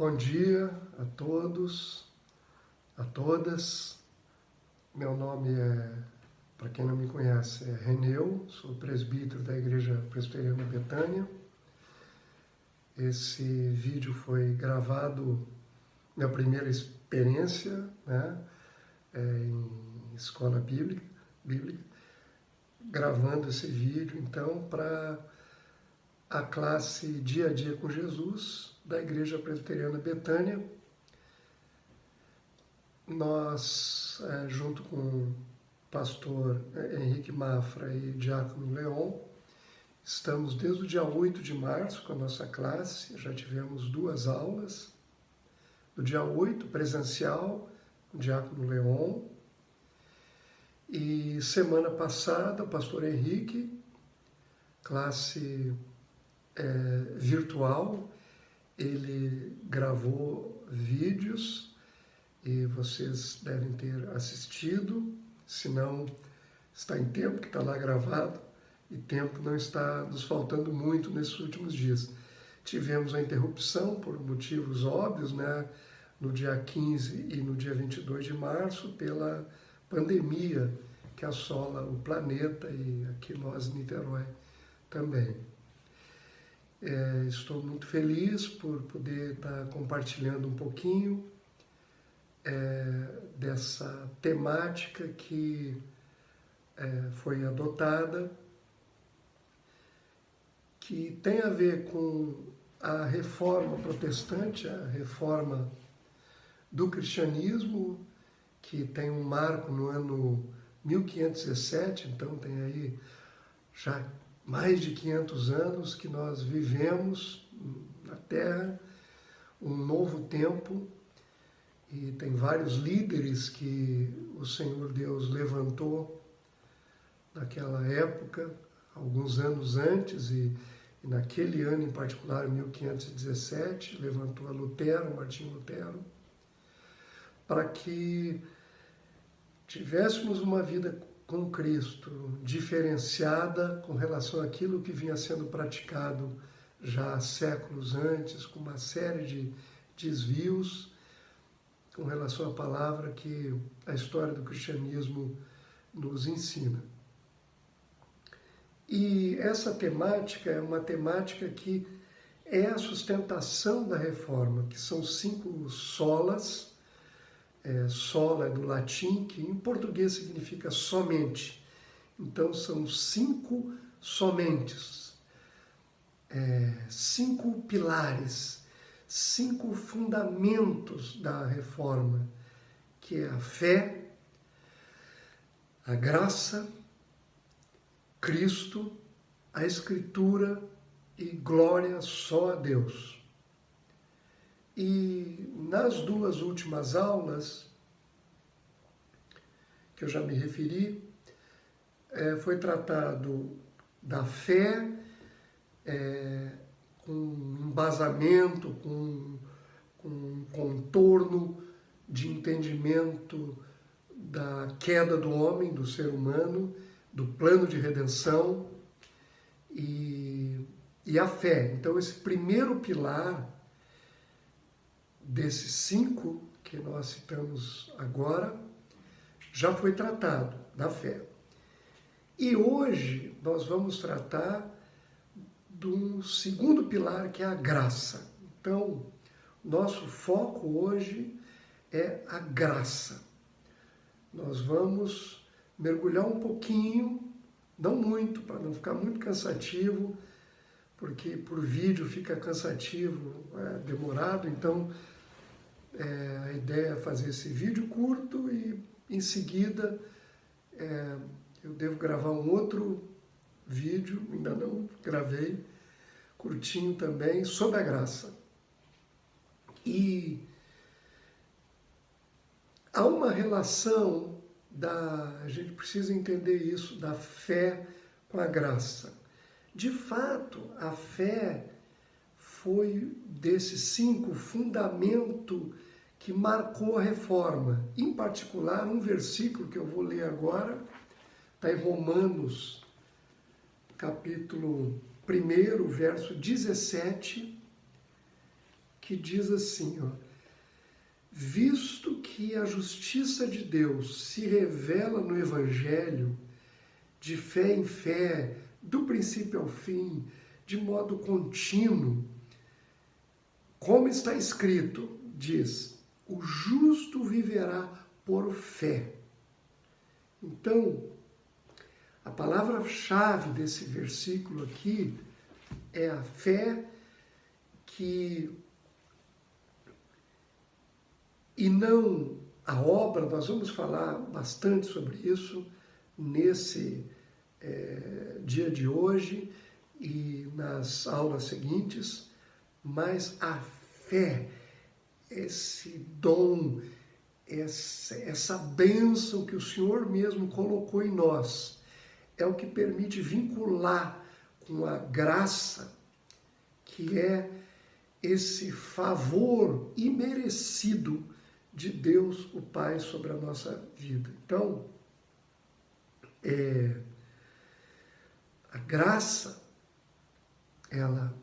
Bom dia a todos, a todas. Meu nome para quem não me conhece, é Reneu, sou presbítero da Igreja Presbiteriana Betânia. Esse vídeo foi gravado, minha primeira experiência, em escola bíblica, gravando esse vídeo, então, para a classe Dia a Dia com Jesus, da Igreja Presbiteriana Betânia. Nós, junto com o pastor Henrique Mafra e Diácono Leon, estamos desde o dia 8 de março com a nossa classe, já tivemos 2 aulas. No dia 8, presencial, com o Diácono Leon. E semana passada, o pastor Henrique, classe virtual, ele gravou vídeos e vocês devem ter assistido, se não, está em tempo, que está lá gravado, e tempo não está nos faltando muito nesses últimos dias. Tivemos a interrupção por motivos óbvios, no dia 15 e no dia 22 de março, pela pandemia que assola o planeta e aqui nós em Niterói também. Estou muito feliz por poder estar compartilhando um pouquinho dessa temática que foi adotada, que tem a ver com a reforma protestante, a reforma do cristianismo, que tem um marco no ano 1517, então tem aí já mais de 500 anos que nós vivemos na Terra, um novo tempo, e tem vários líderes que o Senhor Deus levantou naquela época, alguns anos antes, e naquele ano em particular, 1517, levantou a Lutero, Martinho Lutero, para que tivéssemos uma vida com Cristo diferenciada com relação àquilo que vinha sendo praticado já há séculos antes, com uma série de desvios com relação à palavra que a história do cristianismo nos ensina. E essa temática é uma temática que é a sustentação da reforma, que são 5 solas. Sola é do latim, que em português significa somente. Então são 5 somentes, 5 pilares, 5 fundamentos da reforma, que é a fé, a graça, Cristo, a Escritura e glória só a Deus. E nas 2 últimas aulas, que eu já me referi, foi tratado da fé com embasamento, com um contorno de entendimento da queda do homem, do ser humano, do plano de redenção e a fé. Então, esse primeiro pilar desses 5 que nós citamos agora já foi tratado, da fé. E hoje nós vamos tratar do segundo pilar, que é a graça. Então, nosso foco hoje é a graça. Nós vamos mergulhar um pouquinho, não muito, para não ficar muito cansativo, porque por vídeo fica cansativo, demorado, então a ideia é fazer esse vídeo curto e em seguida eu devo gravar um outro vídeo, ainda não gravei, curtinho também, sobre a graça. E há uma relação a gente precisa entender isso, da fé com a graça. De fato, a fé foi desses 5 fundamento que marcou a reforma. Em particular, um versículo que eu vou ler agora, está em Romanos, capítulo 1, verso 17, que que diz assim, ó: visto que a justiça de Deus se revela no Evangelho, de fé em fé, do princípio ao fim, de modo contínuo, como está escrito, diz, o justo viverá por fé. Então, a palavra-chave desse versículo aqui é a fé e não a obra. Nós vamos falar bastante sobre isso nesse dia de hoje e nas aulas seguintes, mas a fé, esse dom, essa bênção que o Senhor mesmo colocou em nós, é o que permite vincular com a graça, que é esse favor imerecido de Deus, o Pai, sobre a nossa vida. Então, a graça, ela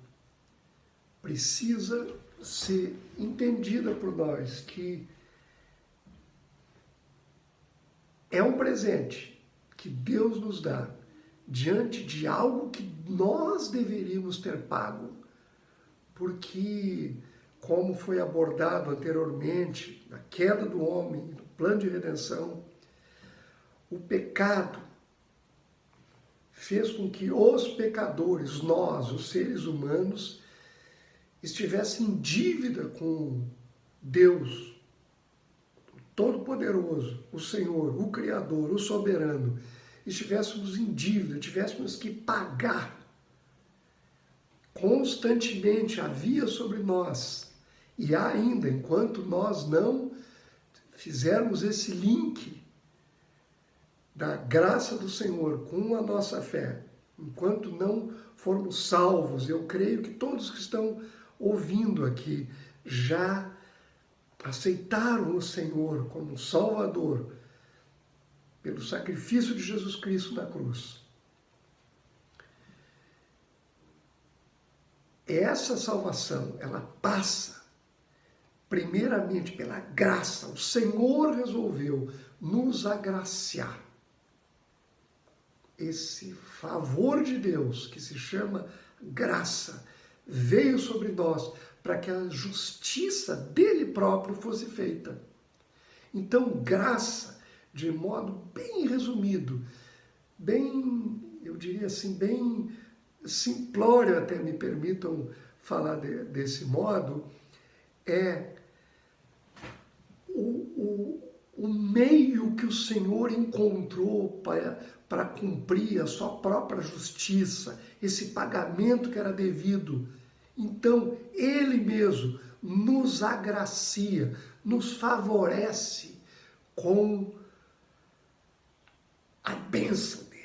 precisa ser entendida por nós, que é um presente que Deus nos dá diante de algo que nós deveríamos ter pago, porque, como foi abordado anteriormente, na queda do homem, no plano de redenção, o pecado fez com que os pecadores, nós, os seres humanos, estivessem em dívida com Deus, o Todo-Poderoso, o Senhor, o Criador, o Soberano. Estivéssemos em dívida, tivéssemos que pagar. Constantemente havia sobre nós, e há ainda, enquanto nós não fizermos esse link da graça do Senhor com a nossa fé, enquanto não formos salvos, eu creio que todos que estão ouvindo aqui já aceitaram o Senhor como Salvador pelo sacrifício de Jesus Cristo na cruz. Essa salvação, ela passa primeiramente pela graça. O Senhor resolveu nos agraciar. Esse favor de Deus, que se chama graça, veio sobre nós para que a justiça dele próprio fosse feita. Então, graça, de modo bem resumido, bem, eu diria assim, bem simplório, até me permitam falar desse modo, é o meio que o Senhor encontrou para cumprir a sua própria justiça, esse pagamento que era devido. Então, Ele mesmo nos agracia, nos favorece com a bênção dele.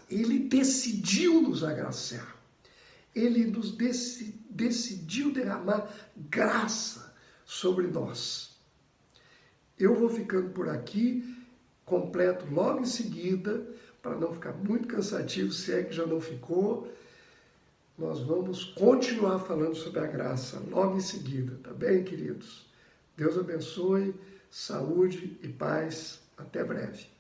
Ele decidiu nos agraciar. Ele nos decidiu derramar graça sobre nós. Eu vou ficando por aqui, completo logo em seguida, para não ficar muito cansativo, se é que já não ficou. Nós vamos continuar falando sobre a graça logo em seguida, tá bem, queridos? Deus abençoe, saúde e paz. Até breve.